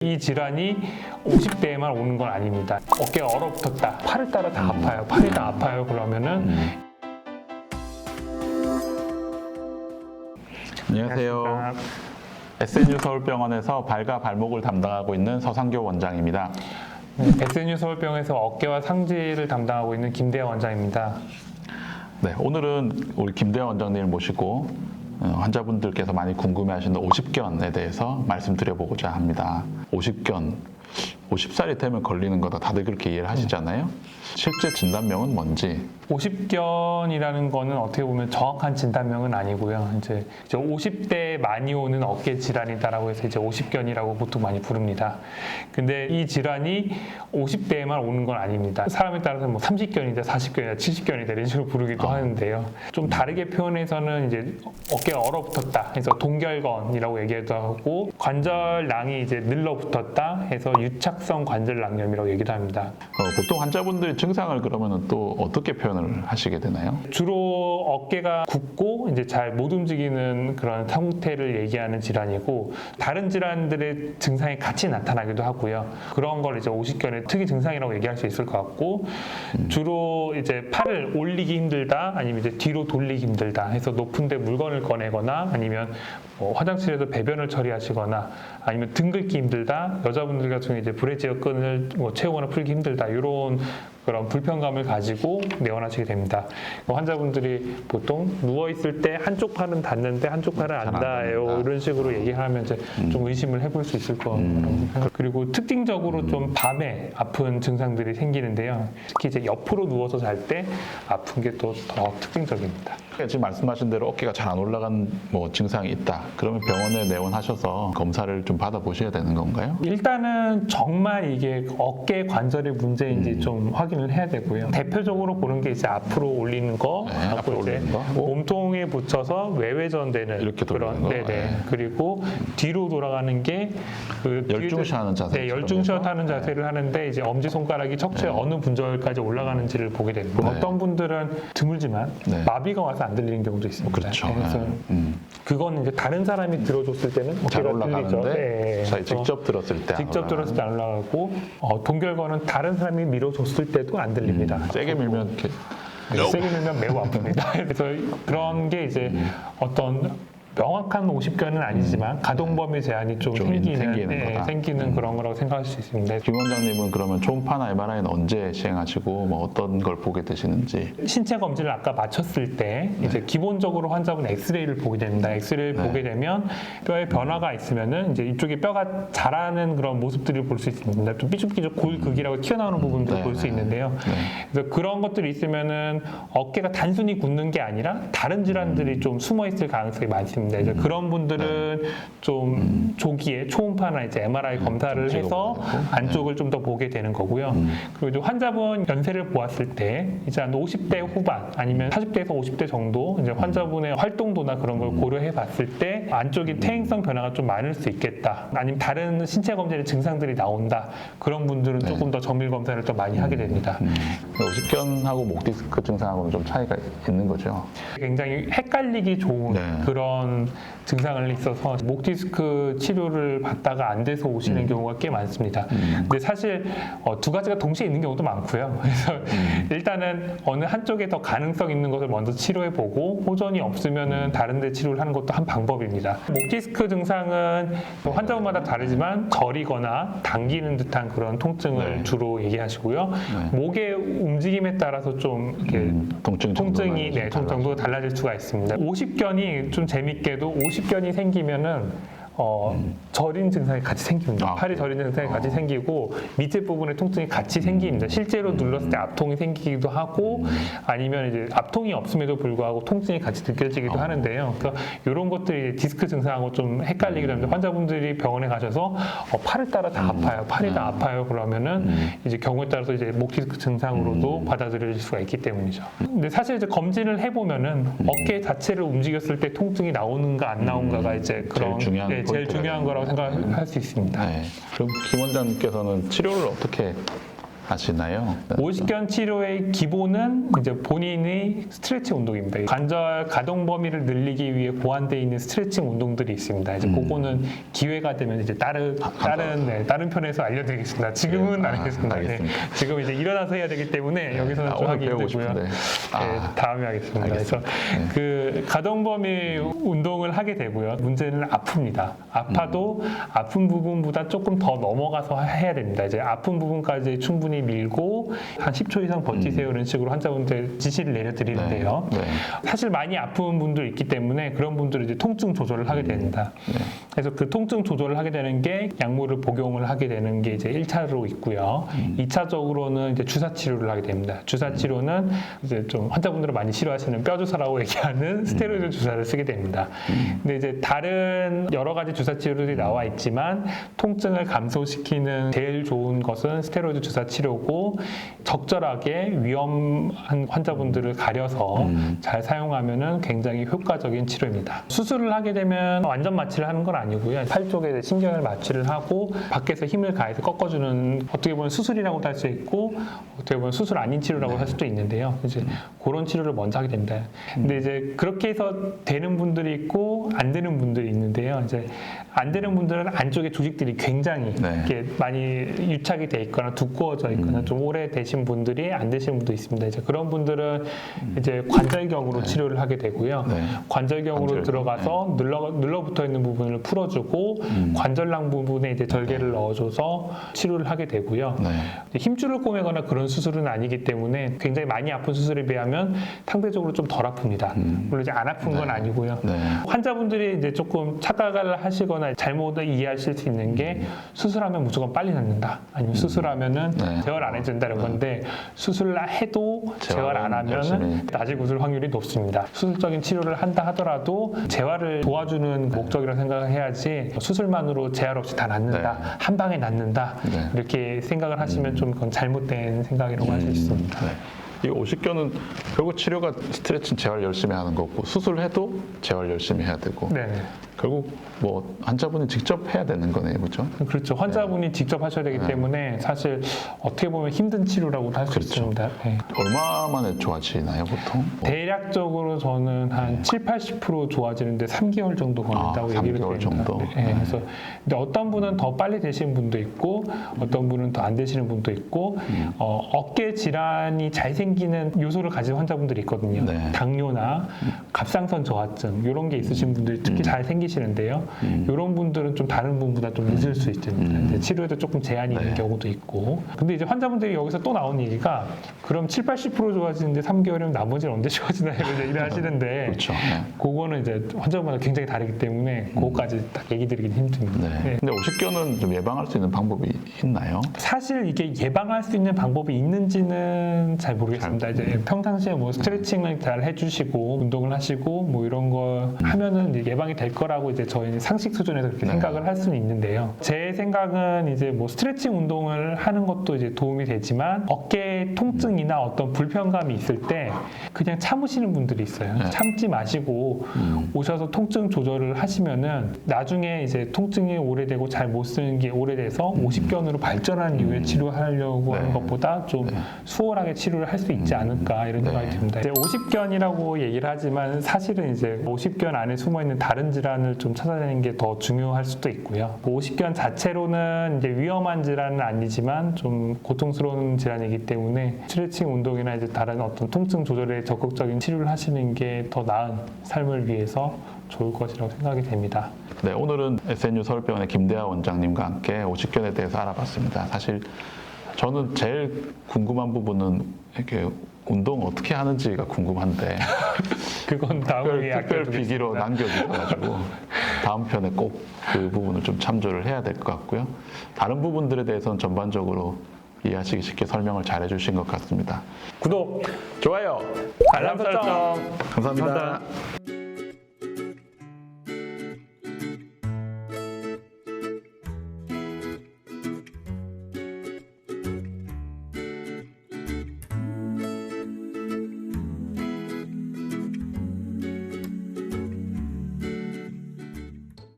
이 질환이 50대에만 오는 건 아닙니다. 어깨가 얼어붙었다, 팔을 따라 다 아파요, 팔이 다 아파요 그러면은 안녕하세요. SNU 서울병원에서 발과 발목을 담당하고 있는 서상교 원장입니다. SNU 서울병원에서 어깨와 상지를 담당하고 있는 김대하 원장입니다. 네, 오늘은 우리 김대하 원장님을 모시고 환자분들께서 많이 궁금해하시는 오십견에 대해서 말씀드려보고자 합니다. 오십견, 50살이 되면 걸리는 거다 다들 그렇게 이해를 하시잖아요. 실제 진단명은 뭔지? 오십견이라는 거는 어떻게 보면 정확한 진단명은 아니고요. 이제 50대에 많이 오는 어깨 질환이다라고 해서 이제 오십견이라고 보통 많이 부릅니다. 근데 이 질환이 50대에만 오는 건 아닙니다. 사람에 따라서 뭐 30견이다, 40견이다, 70견이다 이런 식으로 부르기도 하는데요. 좀 다르게 표현해서는 이제 어깨가 얼어붙었다 해서 동결건이라고 얘기도 하고, 관절낭이 이제 늘러붙었다 해서 유착성 관절낭염이라고 얘기도 합니다. 보통 환자분들이 증상을 그러면 또 어떻게 표현을 하시게 되나요? 주로 어깨가 굽고 이제 잘 못 움직이는 그런 상태를 얘기하는 질환이고, 다른 질환들의 증상이 같이 나타나기도 하고요. 그런 걸 이제 오십견의 특이 증상이라고 얘기할 수 있을 것 같고, 주로 이제 팔을 올리기 힘들다, 아니면 이제 뒤로 돌리기 힘들다 해서 높은데 물건을 꺼내거나, 아니면 뭐 화장실에서 배변을 처리하시거나, 아니면 등 긁기 힘들다, 여자분들 같은 경우에 이제 브래지어 끈을 뭐 채우거나 풀기 힘들다, 이런 그런 불편감을 가지고 내원하시게 됩니다. 환자분들이 보통 누워 있을 때 한쪽 팔은 닿는데 한쪽 팔은 안 닿아요, 이런 식으로 얘기하면 이제 좀 의심을 해볼 수 있을 거라고 생각합니다. 그리고 특징적으로 좀 밤에 아픈 증상들이 생기는데요. 특히 이제 옆으로 누워서 잘 때 아픈 게 또 더 특징적입니다. 지금 말씀하신 대로 어깨가 잘 안 올라간 뭐 증상이 있다. 그러면 병원에 내원하셔서 검사를 좀 받아보셔야 되는 건가요? 일단은 정말 이게 어깨 관절의 문제인지 좀 확인을 해야 되고요. 대표적으로 보는 게 이제 앞으로 올리는 거, 네, 하고 앞으로 이제 올리는 거. 몸통에 붙여서 외회전되는 이렇게 돌리는 거. 네네. 네. 그리고 뒤로 돌아가는 게 그 열중시하는 자세. 네, 열중시하는 자세를 하는데 이제 엄지 손가락이 척추의 어느 분절까지 올라가는지를 보게 됩니다. 네. 어떤 분들은 드물지만 네. 마비가 와서 안 들리는 경우도 있습니다. 그렇죠. 그래서 그건 이제 다른 사람이 들어줬을 때는 잘 어깨가 들리죠. 올라가는데 네. 직접 들었을 때 직접 들었을 때 안 올라가고, 동결건은 다른 사람이 밀어줬을 때도 안 들립니다. 세게 밀면 이렇게 세게 밀면 매우 아픕니다. 그래서 그런 게 이제 어떤 명확한 오십견은 아니지만 가동범위 제한이 좀 생기는 그런 거라고 생각할 수 있습니다. 김 원장님은 그러면 초음파나 MRI는 언제 시행하시고 뭐 어떤 걸 보게 되시는지? 신체 검진을 아까 마쳤을 때 이제 기본적으로 환자분 엑스레이를 보게 됩니다. 엑스레이를 보게 되면 뼈에 변화가 있으면은 이제 이쪽에 뼈가 자라는 그런 모습들을 볼 수 있습니다. 좀 삐죽삐죽 골극이라고 튀어나오는 부분들을 볼 수 있는데요. 그래서 그런 것들이 있으면은 어깨가 단순히 굳는 게 아니라 다른 질환들이 좀 숨어 있을 가능성이 많습니다. 이제 그런 분들은 좀 조기에 초음파나 이제 MRI 검사를 해서 안쪽을 좀 더 보게 되는 거고요. 그리고 이제 환자분 연세를 보았을 때 이제 한 50대 후반 아니면 40대에서 50대 정도 이제 환자분의 활동도나 그런 걸 고려해 봤을 때 안쪽이 퇴행성 변화가 좀 많을 수 있겠다, 아니면 다른 신체 검진의 증상들이 나온다, 그런 분들은 조금 더 정밀 검사를 더 많이 하게 됩니다. 오십견하고 목 디스크 증상하고는 좀 차이가 있는 거죠. 굉장히 헷갈리기 좋은 그런 증상을 있어서 목 디스크 치료를 받다가 안 돼서 오시는 경우가 꽤 많습니다. 근데 사실 두 가지가 동시에 있는 경우도 많고요. 그래서 일단은 어느 한쪽에 더 가능성 있는 것을 먼저 치료해 보고 호전이 없으면은 다른 데 치료를 하는 것도 한 방법입니다. 목 디스크 증상은 환자분마다 다르지만 저리거나 당기는 듯한 그런 통증을 주로 얘기하시고요. 목의 움직임에 따라서 좀 이렇게 통증이 정도가 달라질 수가 있습니다. 오십견이 좀 재밌게도 오십견이 생기면은 저린 증상이 같이 생깁니다. 팔이 저린 증상이 같이 생기고 밑에 부분에 통증이 같이 생깁니다. 실제로 눌렀을 때 압통이 생기기도 하고, 아니면 이제 압통이 없음에도 불구하고 통증이 같이 느껴지기도 하는데요. 그러니까 이런 것들이 디스크 증상하고 좀 헷갈리기도 합니다. 환자분들이 병원에 가셔서 팔을 따라 다 아파요, 팔이 다 아파요 그러면은 이제 경우에 따라서 이제 목 디스크 증상으로도 받아들여질 수가 있기 때문이죠. 근데 사실 이제 검진을 해보면은 어깨 자체를 움직였을 때 통증이 나오는가 안 나오는가가 이제 그런 제일 중요한 거라고 생각할 수 있습니다. 그럼 김 원장님께서는 치료를 어떻게 하시나요? 50견 치료의 기본은 이제 본인의 스트레칭 운동입니다. 관절 가동 범위를 늘리기 위해 고안되어 있는 스트레칭 운동들이 있습니다. 이제 그거는 기회가 되면 이제 다른 편에서 알려드리겠습니다. 지금은 안 하겠습니다. 지금 이제 일어나서 해야 되기 때문에 여기서는 좀 하기 힘들고요. 다음에 하겠습니다. 그래서 그 가동 범위 운동을 하게 되고요. 문제는 아픕니다. 아파도 아픈 부분보다 조금 더 넘어가서 해야 됩니다. 이제 아픈 부분까지 충분히 밀고 한 10초 이상 버티세요 이런 식으로 환자분들 지시를 내려드리는데요. 사실 많이 아픈 분들 있기 때문에 그런 분들은 이제 통증 조절을 하게 됩니다. 그래서 그 통증 조절을 하게 되는 게 약물을 복용을 하게 되는 게 이제 1차로 있고요. 2차적으로는 이제 주사 치료를 하게 됩니다. 주사 치료는 이제 좀 환자분들은 많이 싫어하시는 뼈 주사라고 얘기하는 스테로이드 주사를 쓰게 됩니다. 근데 이제 다른 여러 가지 주사 치료들이 나와 있지만 통증을 감소시키는 제일 좋은 것은 스테로이드 주사 치료고 적절하게 위험한 환자분들을 가려서 잘 사용하면은 굉장히 효과적인 치료입니다. 수술을 하게 되면 완전 마취를 하는 건 아니고요. 팔 쪽에 신경을 마취를 하고 밖에서 힘을 가해서 꺾어주는 어떻게 보면 수술이라고도 할 수 있고 어떻게 보면 수술 아닌 치료라고 할 수도 있는데요. 이제 그런 치료를 먼저 하게 됩니다. 근데 이제 그렇게 해서 되는 분들이 있고 안 되는 분들이 있는데요. 이제 안 되는 분들은 안쪽에 조직들이 굉장히 이렇게 많이 유착이 돼 있거나 두꺼워져 있거나 좀 오래 되신 분들이 안 되시는 분도 있습니다. 이제 그런 분들은 이제 관절경으로 치료를 하게 되고요. 관절경으로 들어가서 눌러붙어 있는 부분을 풀어주고 관절낭 부분에 이제 절개를 넣어줘서 치료를 하게 되고요. 힘줄을 꼬매거나 그런 수술은 아니기 때문에 굉장히 많이 아픈 수술에 비하면 상대적으로 좀 덜 아픕니다. 물론 이제 안 아픈 건 아니고요. 환자분들이 이제 조금 착각을 하시거나 잘못 이해하실 수 있는 게 수술하면 무조건 빨리 낫는다. 아니면 수술하면은 재활 안 해준다는 건데 수술을 해도 재활 안 하면은 아직 웃을 확률이 높습니다. 수술적인 치료를 한다 하더라도 재활을 도와주는 목적이라고 생각을 해야지 수술만으로 재활 없이 다 낫는다. 한 방에 낫는다. 이렇게 생각을 하시면 좀 그건 잘못된 생각이라고 할 수 있습니다. 이 50견은 결국 치료가 스트레칭 재활 열심히 하는 거고 수술해도 재활 열심히 해야 되고 결국 뭐 환자분이 직접 해야 되는 거네요, 그렇죠? 그렇죠. 환자분이 직접 하셔야 되기 때문에 사실 어떻게 보면 힘든 치료라고 할 수 있습니다. 얼마 만에 좋아지나요, 보통? 대략적으로 저는 한 70~80% 좋아지는데 3개월 정도 걸린다고 얘기를 드립니다. 3개월 정도. 그래서 근데 어떤 분은 더 빨리 되시는 분도 있고 어떤 분은 더 안 되시는 분도 있고 어깨 질환이 잘 생기는 요소를 가진 환자분들이 있거든요. 당뇨나 갑상선 저하증 이런 게 있으신 분들이 특히 잘 생기시는데요. 이런 분들은 좀 다른 분보다 좀 늦을 수 있습니다. 치료에도 조금 제한이 있는 경우도 있고. 근데 이제 환자분들이 여기서 또 나온 얘기가 그럼 70~80% 좋아지는데 3개월이면 나머지는 언제 좋아지나 이런 얘기를 하시는데 그거는 이제 환자분마다 굉장히 다르기 때문에 그거까지 딱 얘기 드리긴 힘듭니다. 근데 50견은 좀 예방할 수 있는 방법이 있나요? 사실 이게 예방할 수 있는 방법이 있는지는 잘 모르겠습니다. 이제 평상시에 뭐 스트레칭을 잘 해주시고 운동을 하시고 뭐 이런 거 하면은 이제 예방이 될 거라고 이제 저희 상식 수준에서 그렇게 생각을 할 수는 있는데요. 제 생각은 이제 뭐 스트레칭 운동을 하는 것도 이제 도움이 되지만 어깨 통증이나 어떤 불편감이 있을 때 그냥 참으시는 분들이 있어요. 참지 마시고 오셔서 통증 조절을 하시면은 나중에 이제 통증이 오래되고 잘 못 쓰는 게 오래돼서 50견으로 발전한 이후에 치료하려고 하는 것보다 좀 수월하게 치료를 할 수 있지 않을까 이런 생각이 듭니다. 이제 50견이라고 얘기를 하지만 사실은 이제 50견 안에 숨어 있는 다른 질환을 좀 찾아내는 게 더 중요할 수도 있고요. 50견 자체로는 이제 위험한 질환은 아니지만 좀 고통스러운 질환이기 때문에 스트레칭 운동이나 이제 다른 어떤 통증 조절에 적극적인 치료를 하시는 게 더 나은 삶을 위해서 좋을 것이라고 생각이 됩니다. 네, 오늘은 SNU 서울병원의 김대하 원장님과 함께 50견에 대해서 알아봤습니다. 사실 저는 제일 궁금한 부분은 이렇게 운동 어떻게 하는지가 궁금한데 그건 다음에 특별 비기로 남겨주셔가지고 다음 편에 꼭 그 부분을 좀 참조를 해야 될 것 같고요. 다른 부분들에 대해서는 전반적으로 이해하시기 쉽게 설명을 잘 해주신 것 같습니다. 구독, 좋아요, 알람 설정. 감사합니다.